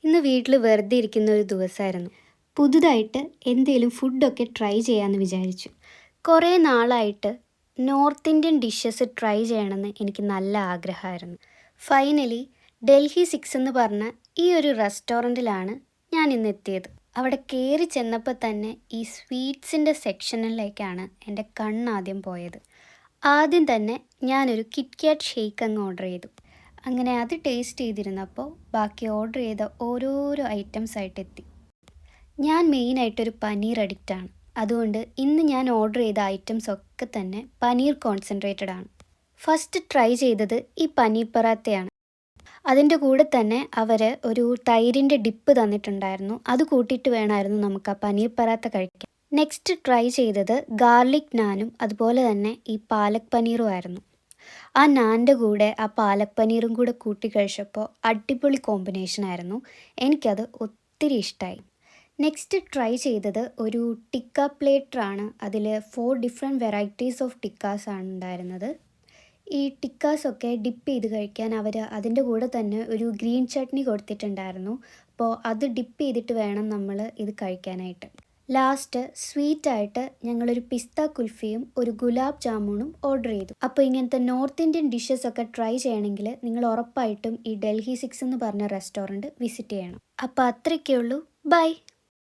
ഇന്ന് വീട്ടിൽ വെറുതെ ഇരിക്കുന്ന ഒരു ദിവസമായിരുന്നു. പുതുതായിട്ട് എന്തെങ്കിലും ഫുഡൊക്കെ ട്രൈ ചെയ്യാമെന്ന് വിചാരിച്ചു. കുറേ നാളായിട്ട് നോർത്ത് ഇന്ത്യൻ ഡിഷസ് ട്രൈ ചെയ്യണമെന്ന് എനിക്ക് നല്ല ആഗ്രഹമായിരുന്നു. ഫൈനലി ഡൽഹി 6 എന്ന് പറഞ്ഞ ഈ ഒരു റെസ്റ്റോറൻറ്റിലാണ് ഞാൻ ഇന്ന് എത്തിയത്. അവിടെ കയറി ചെന്നപ്പോൾ തന്നെ ഈ സ്വീറ്റ്സിൻ്റെ സെക്ഷനിലേക്കാണ് എൻ്റെ കണ്ണാദ്യം പോയത്. ആദ്യം തന്നെ ഞാനൊരു കിറ്റ്കാറ്റ് ഷേക്ക് അങ്ങ് ഓർഡർ ചെയ്തു. അങ്ങനെ അത് ടേസ്റ്റ് ചെയ്തിരുന്നപ്പോൾ ബാക്കി ഓർഡർ ചെയ്ത ഓരോരോ ഐറ്റംസ് ആയിട്ട് എത്തി. ഞാൻ മെയിനായിട്ടൊരു പനീർ അഡിക്റ്റാണ്. അതുകൊണ്ട് ഇന്ന് ഞാൻ ഓർഡർ ചെയ്ത ഐറ്റംസ് ഒക്കെ തന്നെ പനീർ കോൺസെൻട്രേറ്റഡ് ആണ്. ഫസ്റ്റ് ട്രൈ ചെയ്തത് ഈ പനീർ പറാത്തയാണ്. അതിൻ്റെ കൂടെ തന്നെ അവർ ഒരു തൈരിൻ്റെ ഡിപ്പ് തന്നിട്ടുണ്ടായിരുന്നു. അത് കൂട്ടിയിട്ട് വേണമായിരുന്നു നമുക്ക് ആ പനീർ പറാത്ത കഴിക്കാൻ. നെക്സ്റ്റ് ട്രൈ ചെയ്തത് ഗാർലിക് നാനും അതുപോലെ തന്നെ ഈ പാലക് പനീറും ആയിരുന്നു. ആ നാൻ്റെ കൂടെ ആ പാലക് പനീറും കൂടെ കൂട്ടി കഴിച്ചപ്പോൾ അടിപൊളി കോമ്പിനേഷൻ ആയിരുന്നു. എനിക്കത് ഒത്തിരി ഇഷ്ടമായി. നെക്സ്റ്റ് ട്രൈ ചെയ്തത് ഒരു ടിക്ക പ്ലേറ്ററാണ്. അതിൽ 4 ഡിഫറെൻറ്റ് വെറൈറ്റീസ് ഓഫ് ടിക്കാസ് ആണ് ഉണ്ടായിരുന്നത്. ഈ ടിക്കാസൊക്കെ ഡിപ്പ് ചെയ്ത് കഴിക്കാൻ അവർ അതിൻ്റെ കൂടെ തന്നെ ഒരു ഗ്രീൻ ചട്നി കൊടുത്തിട്ടുണ്ടായിരുന്നു. അപ്പോൾ അത് ഡിപ്പ് ചെയ്തിട്ട് വേണം നമ്മൾ ഇത് കഴിക്കാനായിട്ട്. ലാസ്റ്റ് സ്വീറ്റായിട്ട് ഞങ്ങളൊരു പിസ്ത കുൽഫിയും ഒരു ഗുലാബ് ജാമുനും ഓർഡർ ചെയ്തു. അപ്പോൾ ഇങ്ങനത്തെ നോർത്ത് ഇന്ത്യൻ ഡിഷസ് ഒക്കെ ട്രൈ ചെയ്യണമെങ്കിൽ നിങ്ങൾ ഉറപ്പായിട്ടും ഈ ഡൽഹി 6 എന്ന് പറഞ്ഞ റെസ്റ്റോറൻറ്റ് വിസിറ്റ് ചെയ്യണം. അപ്പോൾ അത്രയൊക്കെ ഉള്ളൂ. ബൈ.